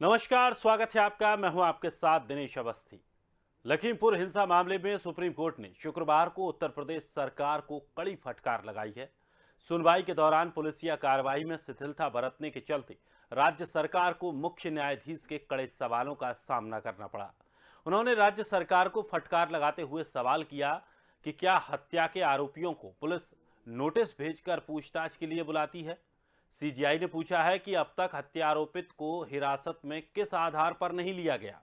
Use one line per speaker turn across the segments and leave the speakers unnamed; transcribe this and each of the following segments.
नमस्कार, स्वागत है आपका। मैं हूं आपके साथ दिनेश अवस्थी। लखीमपुर हिंसा मामले में सुप्रीम कोर्ट ने शुक्रवार को उत्तर प्रदेश सरकार को कड़ी फटकार लगाई है। सुनवाई के दौरान पुलिसिया कार्रवाई में शिथिलता बरतने के चलते राज्य सरकार को मुख्य न्यायाधीश के कड़े सवालों का सामना करना पड़ा। उन्होंने राज्य सरकार को फटकार लगाते हुए सवाल किया कि क्या हत्या के आरोपियों को पुलिस नोटिस भेजकर पूछताछ के लिए बुलाती है। सीजीआई ने पूछा है कि अब तक हत्या आरोपित को हिरासत में किस आधार पर नहीं लिया गया।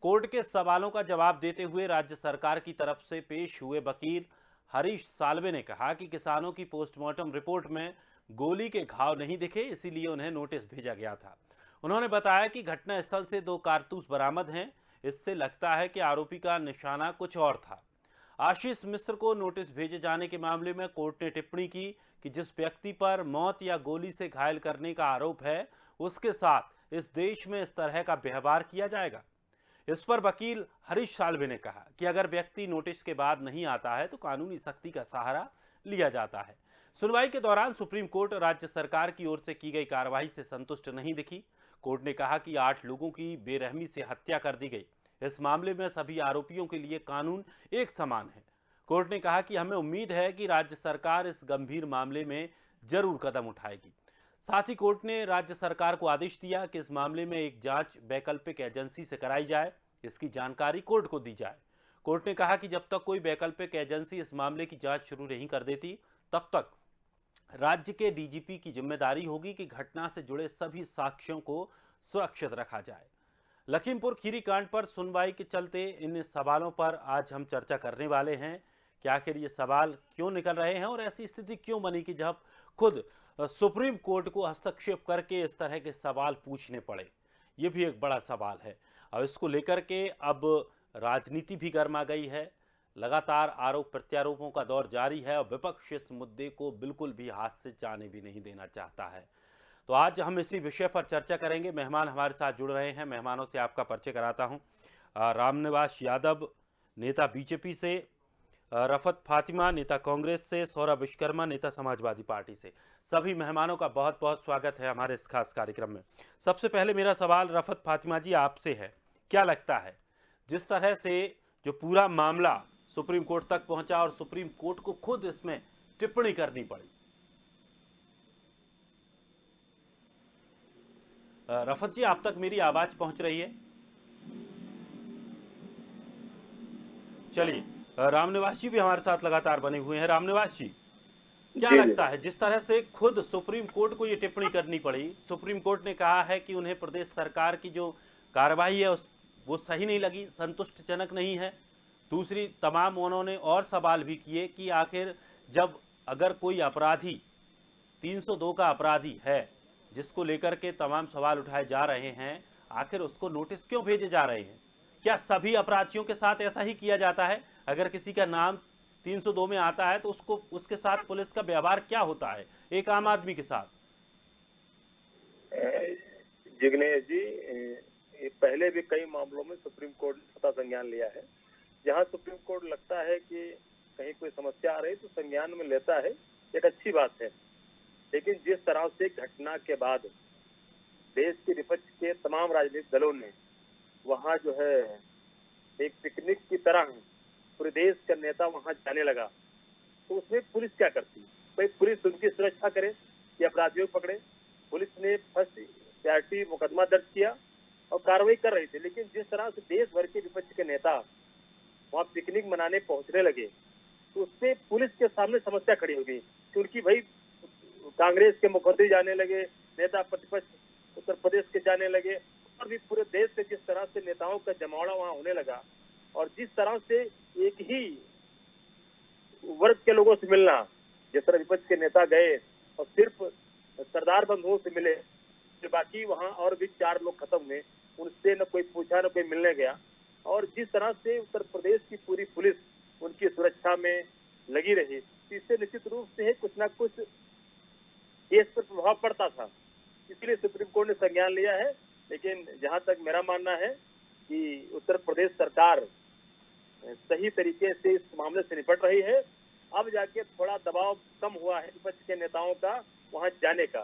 कोर्ट के सवालों का जवाब देते हुए राज्य सरकार की तरफ से पेश हुए वकील हरीश साल्वे ने कहा कि किसानों की पोस्टमार्टम रिपोर्ट में गोली के घाव नहीं दिखे, इसीलिए उन्हें नोटिस भेजा गया था। उन्होंने बताया कि घटनास्थल से 2 कारतूस बरामद हैं। इससे लगता है कि आरोपी का निशाना कुछ और था। आशीष मिश्र को नोटिस भेजे जाने के मामले में कोर्ट ने टिप्पणी की कि जिस व्यक्ति पर मौत या गोली से घायल करने का आरोप है, उसके साथ इस देश में इस तरह का व्यवहार किया जाएगा। इस पर वकील हरीश साल्वे ने कहा कि अगर व्यक्ति नोटिस के बाद नहीं आता है तो कानूनी सख्ती का सहारा लिया जाता है। सुनवाई के दौरान सुप्रीम कोर्ट राज्य सरकार की ओर से की गई कार्रवाई से संतुष्ट नहीं दिखी। कोर्ट ने कहा कि 8 लोगों की बेरहमी से हत्या कर दी गई। इस मामले में सभी आरोपियों के लिए कानून एक समान है। कोर्ट ने कहा कि हमें उम्मीद है कि राज्य सरकार इस गंभीर मामले में जरूर कदम उठाएगी। साथ ही कोर्ट ने राज्य सरकार को आदेश दिया कि इस मामले में एक जांच वैकल्पिक एजेंसी से कराई जाए, इसकी जानकारी कोर्ट को दी जाए। कोर्ट ने कहा कि जब तक कोई वैकल्पिक एजेंसी इस मामले की जांच शुरू नहीं कर देती, तब तक राज्य के डीजीपी की जिम्मेदारी होगी कि घटना से जुड़े सभी साक्ष्यों को सुरक्षित रखा जाए। लखीमपुर खीरी कांड पर सुनवाई के चलते इन सवालों पर आज हम चर्चा करने वाले हैं कि आखिर ये सवाल क्यों निकल रहे हैं और ऐसी स्थिति क्यों बनी कि जब खुद सुप्रीम कोर्ट को हस्तक्षेप करके इस तरह के सवाल पूछने पड़े। ये भी एक बड़ा सवाल है। अब इसको लेकर के अब राजनीति भी गर्मा गई है। लगातार आरोप प्रत्यारोपों का दौर जारी है और विपक्ष इस मुद्दे को बिल्कुल भी हाथ से जाने भी नहीं देना चाहता है। तो आज हम इसी विषय पर चर्चा करेंगे। मेहमान हमारे साथ जुड़ रहे हैं। मेहमानों से आपका परिचय कराता हूं। रामनिवास यादव, नेता बीजेपी से, रफत फातिमा, नेता कांग्रेस से, सौरभ विश्वकर्मा, नेता समाजवादी पार्टी से। सभी मेहमानों का बहुत बहुत स्वागत है हमारे इस खास कार्यक्रम में। सबसे पहले मेरा सवाल रफत फातिमा जी आपसे है। क्या लगता है जिस तरह से जो पूरा मामला सुप्रीम कोर्ट तक पहुंचा और सुप्रीम कोर्ट को खुद इसमें टिप्पणी करनी पड़ी। रफत जी, आप तक मेरी आवाज पहुंच रही है? चलिए, रामनिवास जी भी हमारे साथ लगातार बने हुए हैं। रामनिवास जी, क्या
जी, जी।
लगता है जिस तरह से खुद सुप्रीम कोर्ट को ये टिप्पणी करनी पड़ी, सुप्रीम कोर्ट ने कहा है कि उन्हें प्रदेश सरकार की जो कार्रवाई है वो सही नहीं लगी, संतुष्टजनक नहीं है। दूसरी तमाम उन्होंने और सवाल भी किए कि आखिर जब अगर कोई अपराधी 302 का अपराधी है, जिसको लेकर के तमाम सवाल उठाए जा रहे हैं, आखिर उसको नोटिस क्यों भेजे जा रहे हैं? क्या सभी अपराधियों के साथ ऐसा ही किया जाता है? अगर किसी का नाम 302 में आता है तो उसको उसके साथ पुलिस का व्यवहार क्या होता है एक आम आदमी के साथ?
जिग्नेश जी, ये पहले भी कई मामलों में सुप्रीम कोर्ट ने स्वतः संज्ञान लिया है। जहां सुप्रीम कोर्ट लगता है कि कहीं कोई समस्या आ रही तो संज्ञान में लेता है, एक अच्छी बात है। लेकिन जिस तरह से घटना के बाद देश के विपक्ष के तमाम राजनीतिक दलों ने वहां जो है एक पिकनिक की तरह पूरे देश का नेता वहां जाने लगा, तो उसमें पुलिस क्या करती? भाई पुलिस उनकी सुरक्षा करे या अपराधियों को पकड़े। पुलिस ने फर्स्ट सीआरटी मुकदमा दर्ज किया और कार्रवाई कर रही थी। लेकिन जिस तरह से देश भर के विपक्ष के नेता वहां पिकनिक मनाने पहुंचने लगे, तो उससे पुलिस के सामने समस्या खड़ी हो गई। क्योंकि भाई कांग्रेस के मुख्यमंत्री जाने लगे, नेता प्रतिपक्ष उत्तर प्रदेश के जाने लगे, और भी पूरे देश से जिस तरह से नेताओं का जमावड़ा वहां होने लगा, और जिस तरह से एक ही वर्ग के लोगों से मिलना, जिस तरह विपक्ष के नेता गए और सिर्फ सरदार बंधुओं से मिले, जो बाकी वहां और भी 4 लोग खत्म हुए, उनसे न कोई पूछा न कोई मिलने गया। और जिस तरह से उत्तर प्रदेश की पूरी पुलिस उनकी सुरक्षा में लगी रही, इससे निश्चित रूप से कुछ न कुछ केस पर प्रभाव पड़ता था। इसलिए सुप्रीम कोर्ट ने संज्ञान लिया है। लेकिन जहां तक मेरा मानना है कि उत्तर प्रदेश सरकार सही तरीके से इस मामले से निपट रही है। अब जाके थोड़ा दबाव कम हुआ है विपक्ष के नेताओं का वहां जाने का,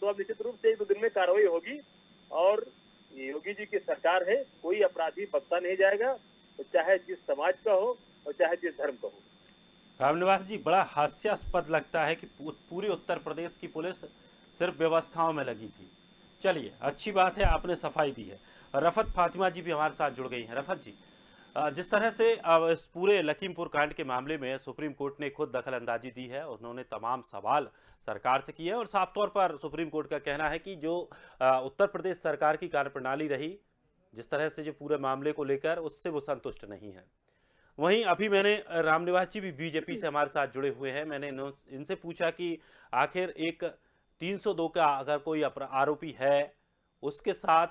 तो अब निश्चित रूप से 1-2 दिन में कार्रवाई होगी और ये योगी जी की सरकार है, कोई अपराधी बख्शा नहीं जाएगा, तो चाहे जिस समाज का हो और चाहे जिस धर्म का हो।
रामनिवास जी, बड़ा हास्यास्पद लगता है कि पूरी उत्तर प्रदेश की पुलिस सिर्फ व्यवस्थाओं में लगी थी। चलिए, अच्छी बात है, आपने सफाई दी है। रफत फातिमा जी भी हमारे साथ जुड़ गई हैं। रफत जी, जिस तरह से इस पूरे लखीमपुर कांड के मामले में सुप्रीम कोर्ट ने खुद दखल अंदाजी दी है, उन्होंने तमाम सवाल सरकार से किए और साफ तौर पर सुप्रीम कोर्ट का कहना है कि जो उत्तर प्रदेश सरकार की कार्यप्रणाली रही, जिस तरह से जो पूरे मामले को लेकर, उससे वो संतुष्ट नहीं है। वहीं अभी मैंने रामनिवास जी भी बीजेपी से हमारे साथ जुड़े हुए हैं, मैंने इनसे पूछा कि आखिर एक 302 का अगर कोई आरोपी है, उसके साथ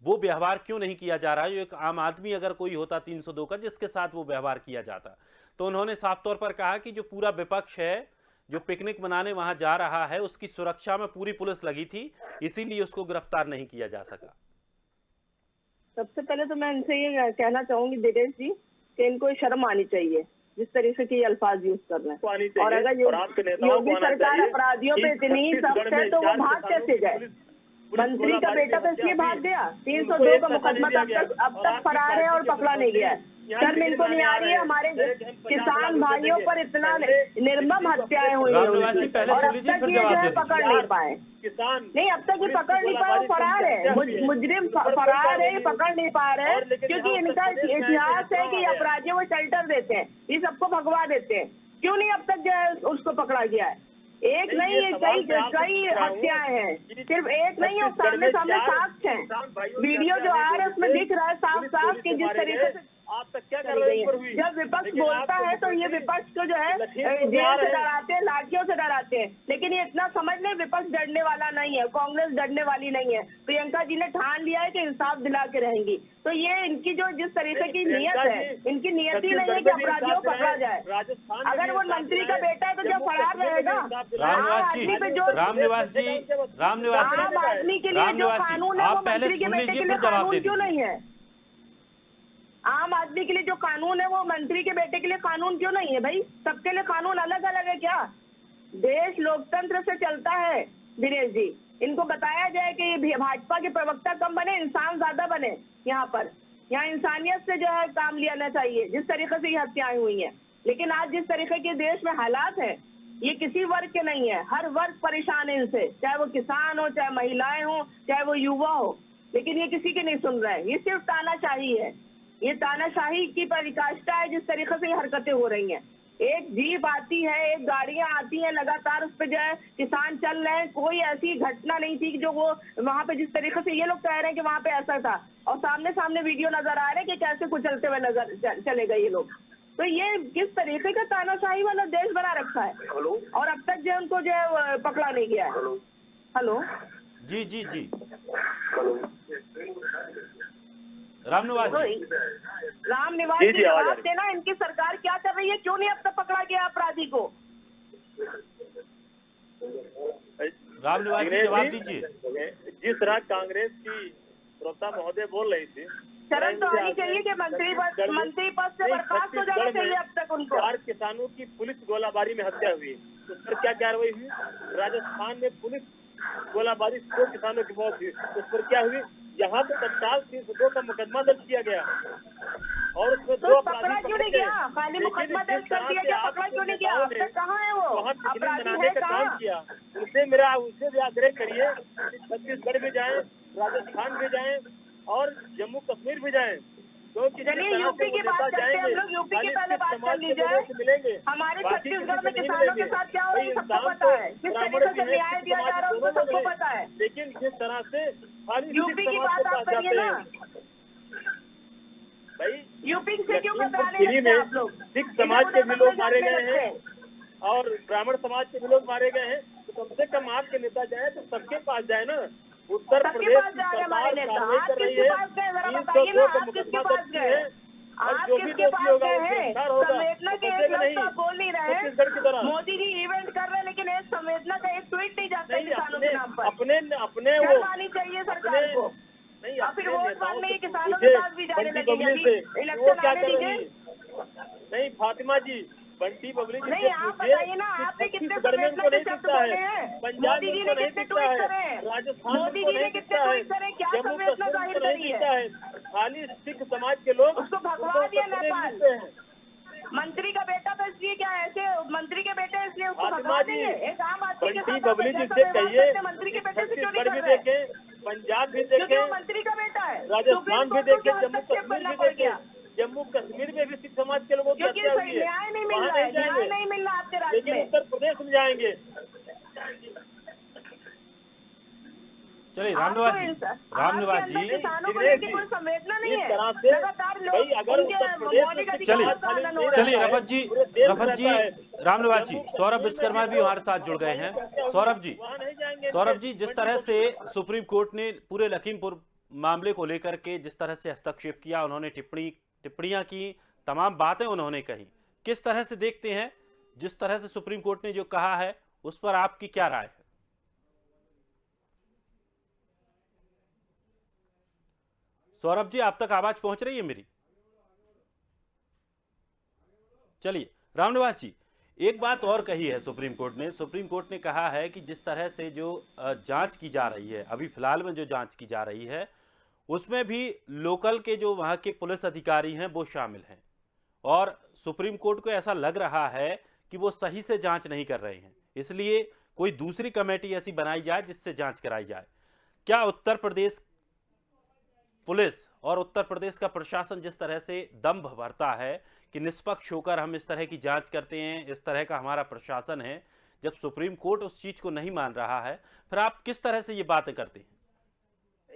वो व्यवहार क्यों नहीं किया जा रहा है। जो एक आम आदमी अगर कोई होता 302 का, जिसके साथ वो व्यवहार किया जाता, तो उन्होंने साफ तौर पर कहा कि जो पूरा विपक्ष है, जो पिकनिक मनाने वहां जा रहा है, उसकी सुरक्षा में पूरी पुलिस लगी थी, इसीलिए उसको गिरफ्तार नहीं किया जा सका।
सबसे पहले तो मैं इनसे ये कहना चाहूंगी दिनेश जी कि इनको शर्म आनी चाहिए जिस तरीके के अल्फाज यूज कर रहे हैं। और अगर योगी सरकार अपराधियों पे इतनी सख्त है तो वो भाग कैसे जाए। मंत्री का बेटा तो इसलिए भाग गया, 302 का मुकदमा अब तक फरार है और पकड़ा नहीं गया है। शर्म इनको नहीं आ रही है। हमारे किसान भाइयों पर इतना निर्मम हत्याएं हुई और अब तक ये जो है पकड़ नहीं पाए। नहीं, अब तक ये पकड़ नहीं पाए, वो फरार है, मुजरिम फरार है, ये पकड़ नहीं पा रहे हैं क्योंकि इनका इतिहास है कि अपराधियों को शेल्टर देते हैं, ये सबको भगवा देते हैं। क्यों नहीं अब तक जो है उसको पकड़ा गया है। एक नहीं, ये कई हत्याएं हैं, सिर्फ एक नहीं है, सामने सामने साक्ष्य हैं। वीडियो जो आ रहा है उसमें दिख रहा है साफ साफ कि जिस तरीके से आप तक क्या कर रही है। जब विपक्ष बोलता है तो ये विपक्ष को जो है जेल से डराते हैं, लाठियों से डराते हैं, लेकिन ये इतना समझ ले विपक्ष डरने वाला नहीं है, कांग्रेस डरने वाली नहीं है। प्रियंका जी ने ठान लिया है कि इंसाफ दिला के रहेंगी। तो ये इनकी जो जिस तरीके की नियत है, इनकी नियत ही नहीं है कि अपराधियों को पकड़ा जाए। अगर वो मंत्री का बेटा है तो जो फरार रहेगा। आम आदमी के लिए जो कानून है वो मंत्री के बेटे के लिए कानून क्यों नहीं है। आम आदमी के लिए जो कानून है वो मंत्री के बेटे के लिए कानून क्यों नहीं है भाई। सबके लिए कानून अलग अलग है क्या। देश लोकतंत्र से चलता है दिनेश जी। इनको बताया जाए कि भाजपा के प्रवक्ता कम बने, इंसान ज्यादा बने। यहाँ इंसानियत से जो है काम लेना चाहिए। जिस तरीके से ये हत्याएं हुई हैं, लेकिन आज जिस तरीके के देश में हालात है, ये किसी वर्ग के नहीं है, हर वर्ग परेशान है इनसे, चाहे वो किसान हो, चाहे महिलाएं हो, चाहे वो युवा हो, लेकिन ये किसी के नहीं सुन रहे हैं। ये सिर्फ तानाशाही है, ये तानाशाही की परिकाष्ठा है जिस तरीके से ये हरकतें हो रही हैं। एक जीप आती है, एक गाड़ियां आती हैं, लगातार उस पर जो है किसान चल रहे हैं। कोई ऐसी घटना नहीं थी कि जो वो वहां पे जिस तरीके से ये लोग कह रहे हैं कि वहां पे ऐसा था, और सामने सामने वीडियो नजर आ रहे हैं कि कैसे कुचलते हुए नजर चले गए ये लोग। तो ये किस तरीके का तानाशाही वाला देश बना रखा है। और अब तक जो है उनको जो है पकड़ा नहीं गया है। हेलो
जी जी जी रामनिवास
जी जवाब देना, इनकी सरकार क्या कर रही है, क्यों नहीं अब तक पकड़ा गया अपराधी को।
रामनिवास जी जवाब दीजिए।
जिस तरह कांग्रेस की प्रवक्ता महोदय बोल रही थी,
शर्म तो आनी चाहिए कि मंत्री पद से बर्खास्त हो जाना चाहिए अब तक उनको।
4 किसानों की पुलिस गोलाबारी में हत्या हुई, उस पर क्या कार्रवाई हुई। राजस्थान में पुलिस गोलाबारी 2 किसानों की मौत हुई, उस पर क्या हुई। यहाँ तो तत्काल 302 का मुकदमा दर्ज किया गया और उसमें 2
पकड़ा क्यों नहीं गया। खाली मुकदमा दर्ज कर दिया गया, पकड़ा क्यों नहीं गया। अब तक कहाँ है वो अपराधी है, कहाँ किया।
उनसे भी आग्रह करिए छत्तीसगढ़ भी जाएं, राजस्थान भी जाएं और जम्मू कश्मीर भी जाएं।
चलिए यूपी की बात करते हैं हम लोग। यूपी की पहले बात कर लीजिए। हमारे छत्तीसगढ़ में किसानों के साथ क्या हो रहा है सबको पता है, किस तरीके से न्याय दिया जा रहा है उसको सबको पता है।
लेकिन जिस तरह से
यूपी की बात आप करिए ना
भाई।
यूपी से क्यों कतराने लगते हैं आप लोग।
सिख समाज के भी लोग मारे गए हैं और ब्राह्मण समाज के भी लोग मारे गए हैं, तो कम से कम आपके नेता जाए तो सबके पास जाए ना। उत्तर प्रदेश की सरकार कार्रवाई कर रही है, 302 का मुकदमा दर्ज है और जो भी दोषी होगा वो गिरफ्तार होगा।
संवेदना के एक लफ्ज आप बोल नहीं रहे। मोदी जी इवेंट कर रहे हैं लेकिन एक संवेदना का एक ट्वीट नहीं जाता किसानों के नाम पर।
अपने वो
आनी चाहिए सरकार को।
नहीं,
फिर वोट मांगने के किसानों के पास भी जाने लगेंगे। इलेक्शन आने दीजिए।
नहीं फातिमा जी, बंटी बबली जी
नहीं, आप बताइए ना, आपने कितने संवेदना के शब्द बोले हैं। मोदी जी ने कितने ट्वीट करे, मोदी जी ने कितने ट्वीट करे, क्या संवेदना जाहिर करी है?
खाली सिख समाज के लोग
उसको भगवा दिया नेपाल। मंत्री का बेटा तो इसलिए क्या ऐसे मंत्री के बेटे इसलिए उसको भगवा देंगे? एक आम आदमी के साथ
बबली जी से कहिए,
मंत्री के बेटे से क्यों नहीं
छत्तीसगढ़
कर
भी
रहे?
देखे, पंजाब भी देखे,
मंत्री का बेटा है,
राजस्थान भी देखे, जम्मू कश्मीर भी देखे, जम्मू कश्मीर में भी सिख समाज के लोगों की हत्या हुई है।
न्याय नहीं मिल रहा है, न्याय नहीं मिल रहा आपके राज्य
लेकिन
में।
उत्तर प्रदेश में जाएंगे।
चलिए रामनिवास जी, रामनिवास जी,
कोई संवेदना नहीं है। लगातार
चलिए रफत जी, रामनिवास जी, सौरभ विश्वकर्मा भी हमारे साथ जुड़ गए हैं। सौरभ जी, जिस तरह से सुप्रीम कोर्ट ने पूरे लखीमपुर मामले को लेकर के जिस तरह से हस्तक्षेप किया, उन्होंने टिप्पणियां की, तमाम बातें उन्होंने कही, किस तरह से देखते हैं जिस तरह से सुप्रीम कोर्ट ने जो कहा है उस पर आपकी क्या राय है? सौरभ जी, आप तक आवाज पहुंच रही है मेरी? चलिए रामनिवास जी, एक बात और कही है सुप्रीम कोर्ट ने कहा है कि जिस तरह से जो जांच की जा रही है, अभी फिलहाल में जो जांच की जा रही है उसमें भी लोकल के जो वहां के पुलिस अधिकारी हैं वो शामिल हैं, और सुप्रीम कोर्ट को ऐसा लग रहा है कि वो सही से जांच नहीं कर रहे हैं, इसलिए कोई दूसरी कमेटी ऐसी बनाई जाए जिससे जांच कराई जाए। क्या उत्तर प्रदेश पुलिस और उत्तर प्रदेश का प्रशासन जिस तरह से दंभ भरता है कि निष्पक्ष होकर हम इस तरह की जांच करते हैं, इस तरह का हमारा प्रशासन है, जब सुप्रीम कोर्ट उस चीज को नहीं मान रहा है, फिर आप किस तरह से ये बातें करते हैं?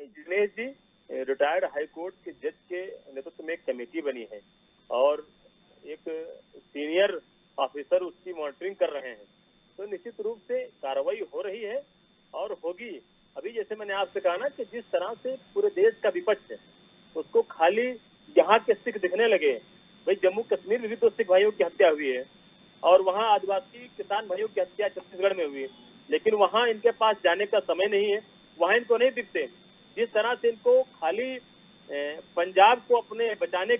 जिग्नेश जी, रिटायर्ड हाई कोर्ट के जज के नेतृत्व में एक कमेटी बनी है और एक सीनियर ऑफिसर उसकी मॉनिटरिंग कर रहे हैं, तो निश्चित रूप से कार्रवाई हो रही है और होगी। अभी जैसे मैंने आपसे कहा ना कि जिस तरह से पूरे देश का विपक्ष है उसको खाली यहाँ के सिख दिखने लगे। भाई जम्मू कश्मीर में भी तो सिख भाइयों की हत्या हुई है और वहाँ आदिवासी किसान भाइयों की हत्या छत्तीसगढ़ में हुई है, लेकिन वहाँ इनके पास जाने का समय नहीं है, वहाँ इनको नहीं दिखते। जिस तरह से इनको खाली पंजाब को अपने बचाने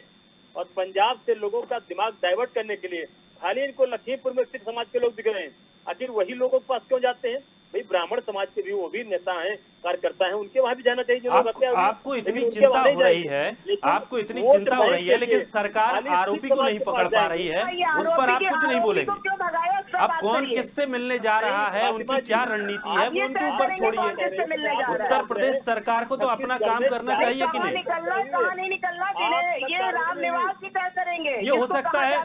और पंजाब से लोगों का दिमाग डाइवर्ट करने के लिए खाली इनको लखीमपुर में सिख समाज के लोग दिख रहे हैं, आखिर वही लोगों के पास क्यों जाते हैं? भाई ब्राह्मण समाज के भी वो भी नेता हैं, कार्यकर्ता हैं, उनके वहां भी जाना चाहिए। जो
आपको इतनी चिंता हो रही है, आपको इतनी चिंता हो रही है, लेकिन सरकार आरोपी को नहीं पकड़ पा रही है, उस पर आप कुछ नहीं बोलेंगे। अब कौन किससे मिलने जा रहा है, उनकी क्या रणनीति है, वो उनके ऊपर छोड़िए। उत्तर प्रदेश सरकार को तो अपना काम करना चाहिए कि नहीं? ये हो सकता है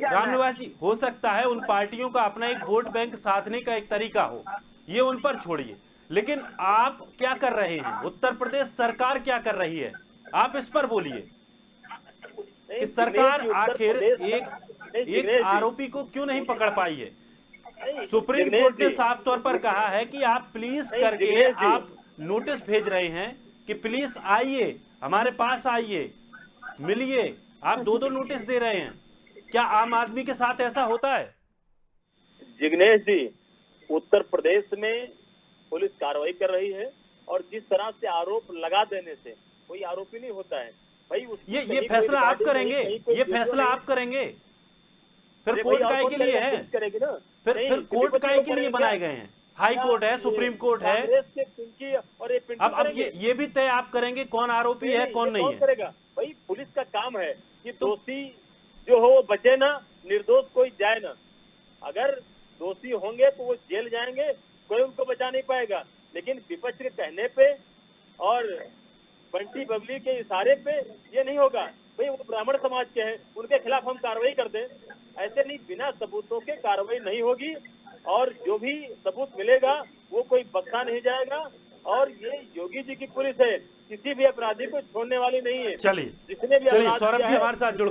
रामनिवास जी, हो सकता है उन पार्टियों का अपना एक वोट बैंक साधने का एक तरीका हो, ये उन पर छोड़िए, लेकिन आप क्या कर रहे हैं? उत्तर प्रदेश सरकार क्या कर रही है? आप इस पर बोलिए कि सरकार आखिर एक आरोपी को क्यों नहीं पकड़ पाई है? सुप्रीम कोर्ट ने साफ तौर पर कहा है कि आप प्लीज करके आप नोटिस भेज रहे हैं कि प्लीज आइए, हमारे पास आइए, मिलिए, आप दो नोटिस दे रहे हैं। क्या आम आदमी के साथ ऐसा होता है?
जिग्नेश जी, उत्तर प्रदेश में पुलिस कार्रवाई कर रही है और जिस तरह से आरोप लगा देने से कोई आरोपी नहीं होता है। भाई
ये फैसला आप करेंगे, ये फैसला आप करेंगे, फिर कोर्ट काय के लिए है? फिर कोर्ट काय के लिए बनाए गए हैं? हाई कोर्ट है, सुप्रीम कोर्ट है, अब ये भी तय आप करेंगे कौन आरोपी है कौन नहीं है?
भाई पुलिस का काम है कि दोषी जो हो वो बचे ना, निर्दोष कोई जाए ना। अगर दोषी होंगे तो वो जेल जाएंगे, कोई उनको बचा नहीं पाएगा, लेकिन विपक्ष के कहने पे और बंटी बबली के इशारे पे ये नहीं होगा। भाई वो ब्राह्मण समाज के हैं, उनके खिलाफ हम कार्रवाई कर दें, ऐसे नहीं, बिना सबूतों के कार्रवाई नहीं होगी और जो भी सबूत मिलेगा वो कोई बख्शा नहीं जाएगा। और ये योगी जी की पुलिस है, किसी भी अपराधी को छोड़ने वाली नहीं है।
चलिए सौरभ जी हमारे साथ जुड़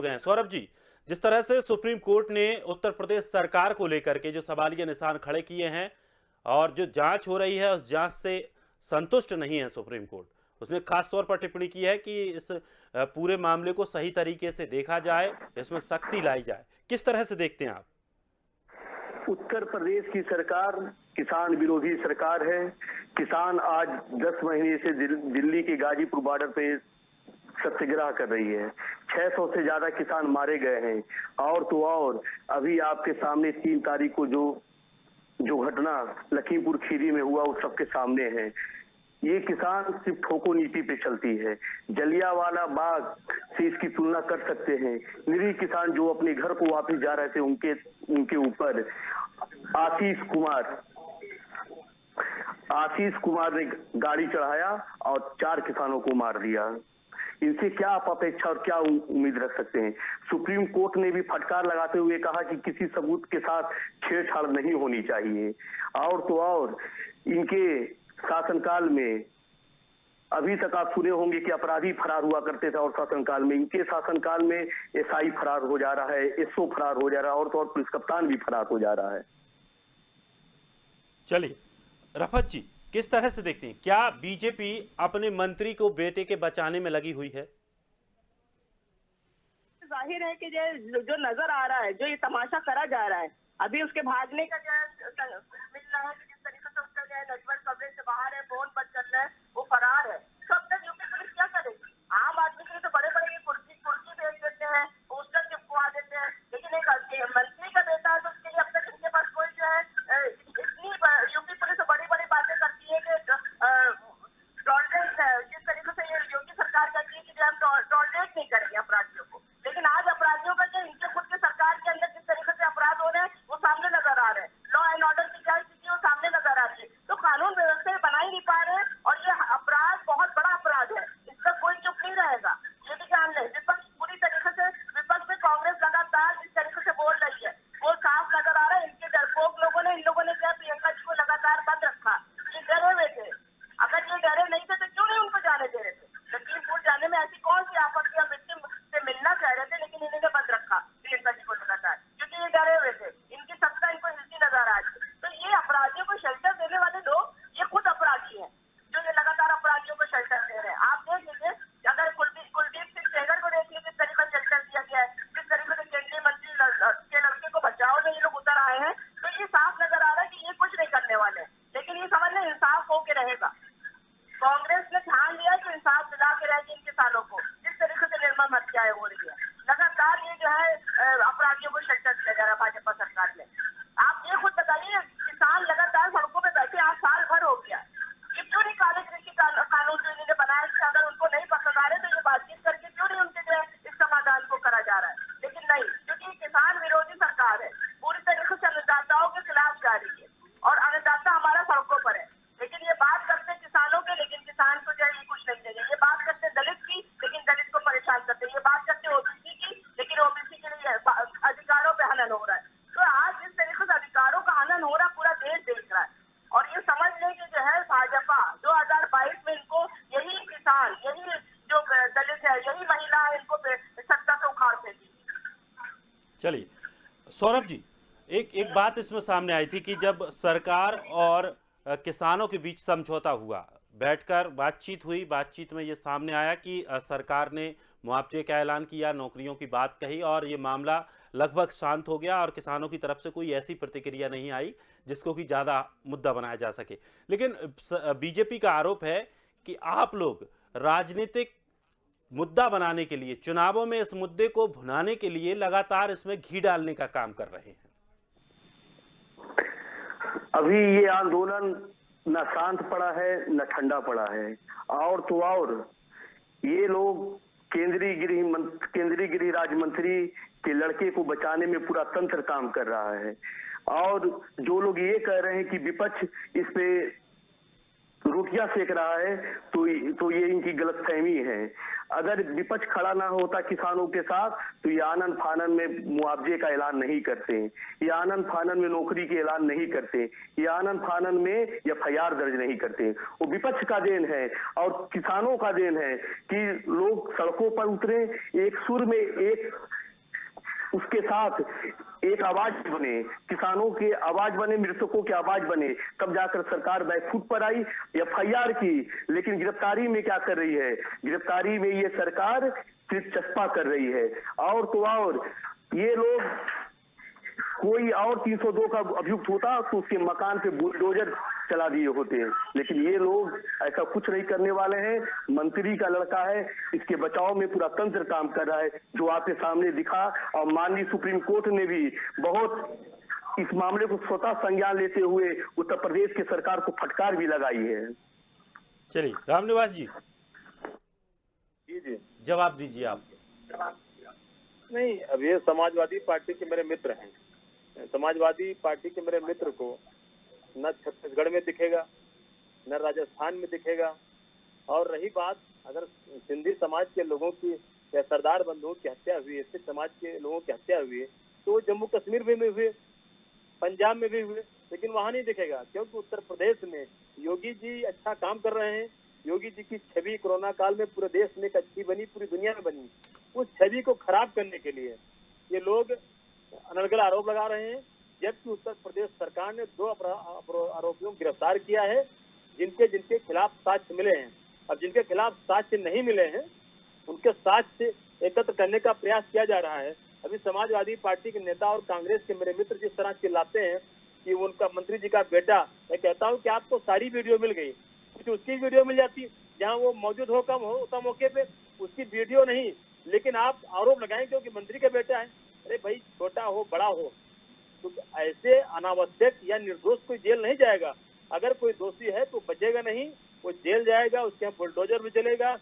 गए, सौरभ जी, जिस तरह से सुप्रीम कोर्ट ने उत्तर प्रदेश सरकार को लेकर के जो सवालिया निशान खड़े किए हैं और जो जांच हो रही है उस जांच से संतुष्ट नहीं है सुप्रीम कोर्ट, उसने खास तौर पर टिप्पणी की है कि इस पूरे मामले को सही तरीके से देखा जाए, इसमें सख्ती लाई जाए। किस तरह से देखते हैं आप?
उत्तर प्रदेश की सरकार किसान विरोधी सरकार है। किसान आज 10 महीने से दिल्ली के गाजीपुर बॉर्डर पे सत्याग्रह कर रही है। 600 से ज्यादा किसान मारे गए हैं और तो और अभी आपके सामने 3 तारीख को जो घटना लखीमपुर खीरी में हुआ उस सबके सामने है। ये किसान सिर्फ ठोको नीति पे चलती है। जलियांवाला बाग से इसकी तुलना कर सकते हैं। निरीह किसान जो अपने घर को वापस जा रहे थे, उनके ऊपर आशीष कुमार ने गाड़ी चढ़ाया और 4 किसानों को मार दिया। इनसे क्या आप अपेक्षा और क्या उम्मीद रख सकते हैं? सुप्रीम कोर्ट ने भी फटकार लगाते हुए कहा कि किसी सबूत के साथ छेड़छाड़ नहीं होनी चाहिए। और तो और इनके शासनकाल में अभी तक आप सुने होंगे कि अपराधी फरार हुआ करते थे, और शासनकाल में इनके शासनकाल में एसआई फरार हो जा रहा है, एसओ फरार हो जा रहा है, और तो और पुलिस कप्तान भी फरार हो जा रहा है।
चलिए रफत जी, किस तरह से देखते हैं, क्या बीजेपी अपने मंत्री को बेटे के बचाने में लगी हुई है?
जाहिर है कि जो नजर आ रहा है, जो ये तमाशा करा जा रहा है, अभी उसके भागने का जो मिल रहा है कि जिस तरीके से उसका जो है नेटवर्क कवरेज से बाहर है, फोन बंद कर रहा है, वो फरार है। तो अब तक यूपी पुलिस क्या करेगी? आम आदमी के लिए तो बड़े बड़े कुर्सी भेज देते हैं, पोस्टर चिपकवा देते हैं, लेकिन एक मंत्री का बेटा है तो उसके लिए अब तक इनके पास कोई जो है इतनी यूपी पुलिस तो बड़ी बड़ी बातें करती है कि टॉलरेट, जिस तरीके से ये योगी सरकार कहती है कि जो हम टॉलरेट नहीं करेंगे अपराधियों को, लेकिन आज अपराधियों का जो इनके खुद के सरकार के अंदर जिस तरीके से अपराध हो रहे हैं वो सामने नजर आ रहे हैं। लॉ एंड ऑर्डर की क्या स्थिति वो सामने नजर आ रही है। तो कानून व्यवस्था बना ही नहीं पा रहे हैं, और ये अपराध बहुत बड़ा अपराध है, इसका कोई चुप नहीं रहेगा। ये भी जान ले, विपक्ष पूरी तरीके से, विपक्ष में कांग्रेस लगातार जिस तरीके से बोल रही है वो साफ नजर आ रहा है। इनके डरपोक लोगों ने, इन लोगों ने क्या प्रियंका जी को लगातार बंद रखा, ये डरे हुए थे। अगर ये डरे नहीं थे तो क्यों नहीं उनको जाने दे रहे थे? लखीमपुर जाने में ऐसी कौन सी आफत या विक्टिम से मिलना चाह रहे थे, लेकिन इन्होंने बंद रखा प्रियंका जी को लगातार, क्योंकि ये डरे हुए थे। इनकी सत्ता इनको हिलती नजर आ रही है। तो ये अपराधियों को शेल्टर देने वाले लोग, ये खुद अपराधी हैं जो ये लगातार अपराधियों को शेल्टर दे रहे हैं। आप देख लीजिए, अगर कुलदीप सिंह सेंगर को देखिए किस तरीके से शेल्टर दिया गया है, जिस तरीके से केंद्रीय मंत्री के लड़के को बचाओ में ये लोग उतर आए हैं, तो ये साफ नजर आ रहा है कि ये कुछ नहीं करने वाले। लेकिन ये समझ लें, इंसाफ होके रहेगा। कांग्रेस ने ध्यान दिया कि इंसाफ दिला के रहेगी इन किसानों को, जिस तरीके से निर्मम हत्याएं हो रही है। लगातार ये जो है अपराधियों को शेल्टर दिया जा रहा है भाजपा सरकार ने। आप ये खुद बताइए, किसान लगातार सड़कों पे बैठे आज साल भर हो गया, ये क्यों नहीं काले कृषि कानून जो इन्होंने बनाया कि अगर उनको नहीं पसंद आ रहे तो ये बातचीत करके क्यों नहीं उनके जो है इस समाधान को करा जा रहा है? लेकिन नहीं, क्योंकि किसान विरोधी सरकार है, पूरी तरीके से अन्नदाताओं के खिलाफ जा रही है, और अन्नदाता हमारा सड़कों पर है। लेकिन ये बात करते किसानों के, लेकिन किसान को जो है कुछ नहीं देंगे। ये बात करते दलित की, लेकिन दलित को परेशान करते। ये बात करते ओबीसी की, लेकिन ओबीसी के लिए अधिकारों पे हनन हो रहा है। तो आज जिस तरीके से अधिकारों का हनन हो रहा है, पूरा देश देख रहा है। और ये समझ लें कि जो है भाजपा 2022 में इनको यही किसान, यही जो दलित है, यही महिला है, इनको सत्ता से उखाड़ देगी।
चलिए सौरभ जी, एक बात इसमें सामने आई थी कि जब सरकार और किसानों के बीच समझौता हुआ, बैठकर बातचीत हुई, बातचीत में ये सामने आया कि सरकार ने मुआवजे का ऐलान किया, नौकरियों की बात कही, और ये मामला लगभग शांत हो गया, और किसानों की तरफ से कोई ऐसी प्रतिक्रिया नहीं आई जिसको कि ज़्यादा मुद्दा बनाया जा सके। लेकिन बीजेपी का आरोप है कि आप लोग राजनीतिक मुद्दा बनाने के लिए, चुनावों में इस मुद्दे को भुनाने के लिए लगातार इसमें घी डालने का काम कर रहे हैं।
अभी ये आंदोलन न शांत पड़ा है न ठंडा पड़ा है, और तो और ये लोग केंद्रीय गृह राज्य मंत्री के लड़के को बचाने में पूरा तंत्र काम कर रहा है। और जो लोग ये कह रहे हैं कि विपक्ष इस पे रोटियां सेक रहा है, तो ये इनकी गलतफहमी है। अगर विपक्ष खड़ा ना होता किसानों के साथ तो ये आनन फानन में मुआवजे का ऐलान नहीं करते, ये आनन फानन में नौकरी के ऐलान नहीं करते, ये आनन फानन में एफआईआर दर्ज नहीं करते। वो विपक्ष का देन है और किसानों का देन है कि लोग सड़कों पर उतरे, एक सुर में, एक उसके साथ एक आवाज बने, किसानों की आवाज बने, मृतकों की आवाज बने। तब जाकर सरकार बैकफुट पर आई, एफआईआर की। लेकिन गिरफ्तारी में क्या कर रही है? गिरफ्तारी में ये सरकार सिर्फ चस्पा कर रही है। और तो और ये लोग, कोई और 302 का अभियुक्त होता तो उसके मकान पे बुलडोजर चला दिए होते, लेकिन ये लोग ऐसा कुछ नहीं करने वाले हैं। मंत्री का लड़का है, इसके बचाव में पूरा तंत्र काम कर रहा है, जो आपके सामने दिखा। और माननीय सुप्रीम कोर्ट ने भी बहुत इस मामले को स्वतः संज्ञान लेते हुए उत्तर प्रदेश की सरकार को फटकार भी लगाई है।
चलिए रामनिवास जी,
जी
जवाब दीजिए आप।
नहीं, अब ये समाजवादी पार्टी के मेरे मित्र हैं। समाजवादी पार्टी के मेरे मित्र को न छत्तीसगढ़ में दिखेगा, न राजस्थान में दिखेगा। और रही बात अगर सिंधी समाज के लोगों की या सरदार बंधुओं की हत्या हुई है, सिख समाज के लोगों की हत्या हुई है, तो वो जम्मू कश्मीर में हुए, पंजाब में भी हुए, लेकिन वहां नहीं दिखेगा। क्योंकि उत्तर प्रदेश में योगी जी अच्छा काम कर रहे हैं। योगी जी की छवि कोरोना काल में पूरे देश में एक अच्छी बनी, पूरी दुनिया में बनी। उस छवि को खराब करने के लिए ये लोग अनर्गल आरोप लगा रहे हैं। जबकि उत्तर प्रदेश सरकार ने 2 आरोपियों को गिरफ्तार किया है, जिनके खिलाफ साक्ष्य मिले हैं। अब जिनके खिलाफ साक्ष्य नहीं मिले हैं, उनके साक्ष्य एकत्र करने का प्रयास किया जा रहा है। अभी समाजवादी पार्टी के नेता और कांग्रेस के मेरे मित्र जिस तरह चिल्लाते हैं कि उनका मंत्री जी का बेटा, मैं कहता हूं कि आपको सारी वीडियो मिल गई, कुछ उसकी वीडियो मिल जाती जहां वो मौजूद होता मौके पे, उसकी वीडियो नहीं, लेकिन आप आरोप लगाएं क्योंकि मंत्री का बेटा है। अरे भाई, छोटा हो बड़ा हो, तो ऐसे अनावश्यक या निर्दोष कोई जेल नहीं जाएगा। अगर कोई दोषी है तो बचेगा नहीं, वो जेल जाएगा, उसके यहाँ बुलडोजर भी चलेगा,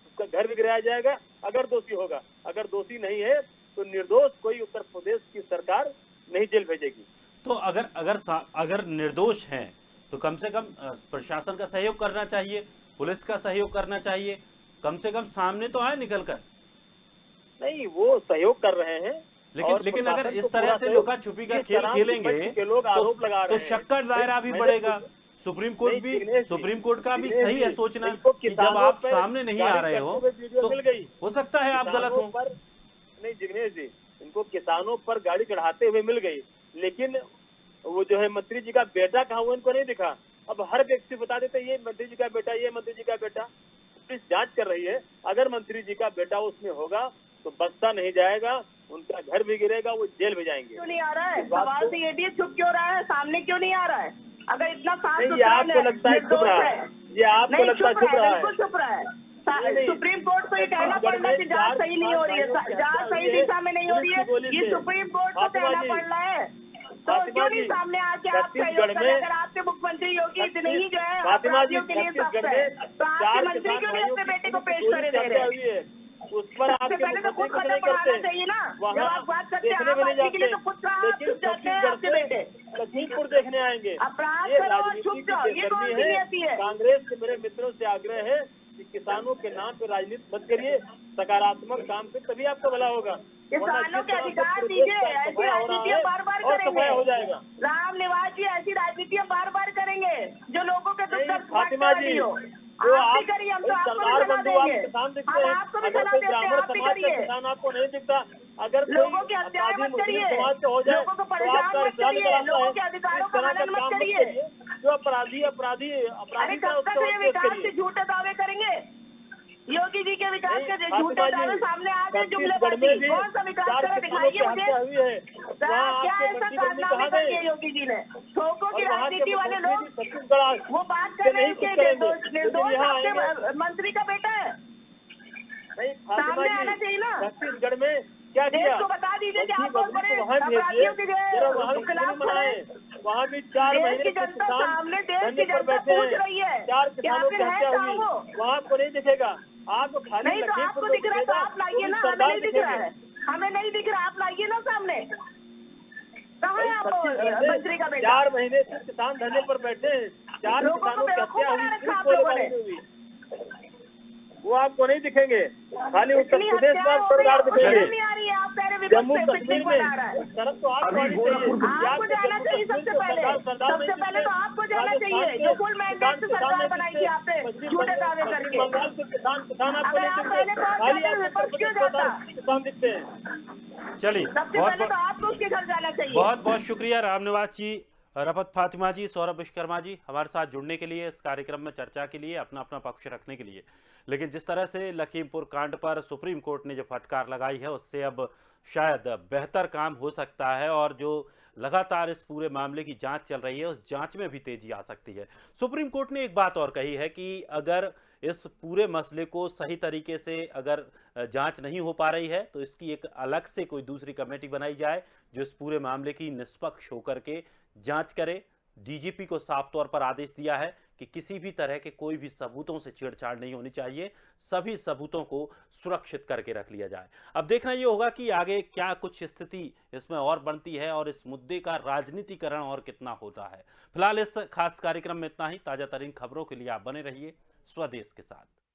उसका घर भी गिराया जाएगा अगर दोषी होगा। अगर दोषी नहीं है तो निर्दोष कोई उत्तर प्रदेश की सरकार नहीं जेल भेजेगी।
तो अगर निर्दोष हैं तो कम से कम प्रशासन का सहयोग करना चाहिए, पुलिस का सहयोग करना चाहिए, कम से कम सामने तो आए निकल कर।
नहीं, वो सहयोग कर रहे हैं,
लेकिन अगर इस तरह से लुका छुपी का खेल खेलेंगे तो शक का दायरा भी बढ़ेगा। सुप्रीम कोर्ट का भी सही है सोचना कि जब आप सामने नहीं आ रहे हो तो हो सकता है आप गलत हो।
नहीं जिग्नेश जी, इनको किसानों पर गाड़ी चढ़ाते हुए मिल गई, लेकिन वो जो है मंत्री जी का बेटा कहाँ हुआ इनको नहीं दिखा। अब हर व्यक्ति बता देते ये मंत्री जी का बेटा, ये मंत्री जी का बेटा। पुलिस जांच कर रही है, अगर मंत्री जी का बेटा उसमें होगा तो बचता नहीं जाएगा, उनका घर भी गिरेगा, वो जेल भी जाएंगे।
क्यों नहीं आ रहा है? सवाल तो ये चुप क्यों रहा है, सामने क्यों नहीं आ रहा है? अगर इतना साफ सुथरा
आपको लगता है चुप रहा है, ये आपको लगता है चुप रहा है,
बिल्कुल चुप रहा है। सुप्रीम कोर्ट को ये कहना पड़ रहा है कि जांच सही नहीं हो रही है, जांच सही दिशा में नहीं हो रही है, ये सुप्रीम कोर्ट को कहना पड़ रहा है। तो क्यों नहीं सामने आके आप सहयोग करें? अगर आपके मुख्यमंत्री योगी इतने ही जो है अपराधियों के लिए सख्त है, तो आपके मंत्री क्यों नहीं अपने बेटे को पेश करे दे रहे हैं?
उस पर आपके
पहले तो खुद कदम बढ़ाना चाहिए ना। जब आप बात करते हैं आम आदमी के लिए तो खुद जाते हैं आपके बेटे।
लखीमपुर देखने आएंगे,
अपराध करो और छुप जाओ, ये कौन सी नीति है?
कांग्रेस के मेरे मित्रों से आग्रह है कि किसानों के नाम पे राजनीति मत करिए, सकारात्मक काम से तभी आपका भला होगा।
किसानों के अधिकार दीजिए, ऐसी राजनीतियाँ बार बार करेंगे
हो जाएगा।
रामनिवास जी, ऐसी राजनीतियाँ बार बार करेंगे जो लोगों के दुख दर्द
फातिमा जी,
आप भी करिए, हम तो आपको भी सलाह देंगे, हम आपको भी सलाह देते हैं, आप भी करिए।
किसान आपको नहीं दिखता, अगर
लोगों की हत्याएं मत करिए, लोगों को परेशान मत करिए, लोगों के अधिकारों का हनन मत करिए।
जो अपराधी
अरे कब तक ये विकास के झूठे दावे करेंगे? योगी जी के विकास के झूठे दावे सामने आ गए, जुमलेबाजी। कौन सा विकास करे दिखाइए मुझे, क्या ऐसा कारनामे कर दिए योगी जी ने? ठोकों की राजनीति वाले लोग वो बात कर रहे हैं कि निर्दोष आपके मंत्री का बेटा है, सामने आना चाहिए ना।
छत्तीसगढ़ में क्या किया
को बता दीजिए कि आप कौन बड़े अपराधियों के खिलाफ खड़े।
वहाँ भी 4 महीने
की जनता सामने, देश की जनता पूछ रही है
4 किसानों की हत्या हुई, वहाँ आपको नहीं दिखेगा। आपको खाली
नहीं, तो आपको दिख रहा है तो आप लाइए ना, हमें नहीं दिख रहा है, हमें नहीं दिख रहा, आप लाइए ना सामने। कहाँ है आप मंत्री का बेटा?
4 महीने से किसान धरने पर बैठे हैं, 4 किसानों की हत्या हुई, वो आपको नहीं दिखेंगे, खाली उत्तर प्रदेश में सरकार दिखेंगे। जम्मू कश्मीर में सड़क तो
आपको जाना चाहिए, सबसे पहले तो आपको जाना चाहिए, जो फुल मैंडेट से सरकार बनाई थी आपने झूठे दावे करके।
किसान आपको
अगर आप पहले खाली विपक्ष क्यों जाता?
किसान दिखते हैं।
चलिए,
सबसे पहले तो आपको उसके घर जाना चाहिए।
बहुत बहुत शुक्रिया रामनिवास जी, रफत फातिमा जी, सौरभ विश्वकर्मा जी, हमारे साथ जुड़ने के लिए, इस कार्यक्रम में चर्चा के लिए, अपना पक्ष रखने के लिए। लेकिन जिस तरह से लखीमपुर कांड पर सुप्रीम कोर्ट ने जो फटकार लगाई है, उससे अब शायद बेहतर काम हो सकता है, और जो लगातार इस पूरे मामले की जांच चल रही है, उस जांच में भी तेजी आ सकती है। सुप्रीम कोर्ट ने एक बात और कही है कि अगर इस पूरे मसले को सही तरीके से अगर जांच नहीं हो पा रही है तो इसकी एक अलग से कोई दूसरी कमेटी बनाई जाए जो इस पूरे मामले की निष्पक्ष होकर के जांच करे। डीजीपी को साफ तौर पर आदेश दिया है कि किसी भी तरह के कोई भी सबूतों से छेड़छाड़ नहीं होनी चाहिए, सभी सबूतों को सुरक्षित करके रख लिया जाए। अब देखना ये होगा कि आगे क्या कुछ स्थिति इसमें और बनती है और इस मुद्दे का राजनीतिकरण और कितना होता है। फिलहाल इस खास कार्यक्रम में इतना ही। ताजा तरीन खबरों के लिए आप बने रहिए स्वदेश के साथ।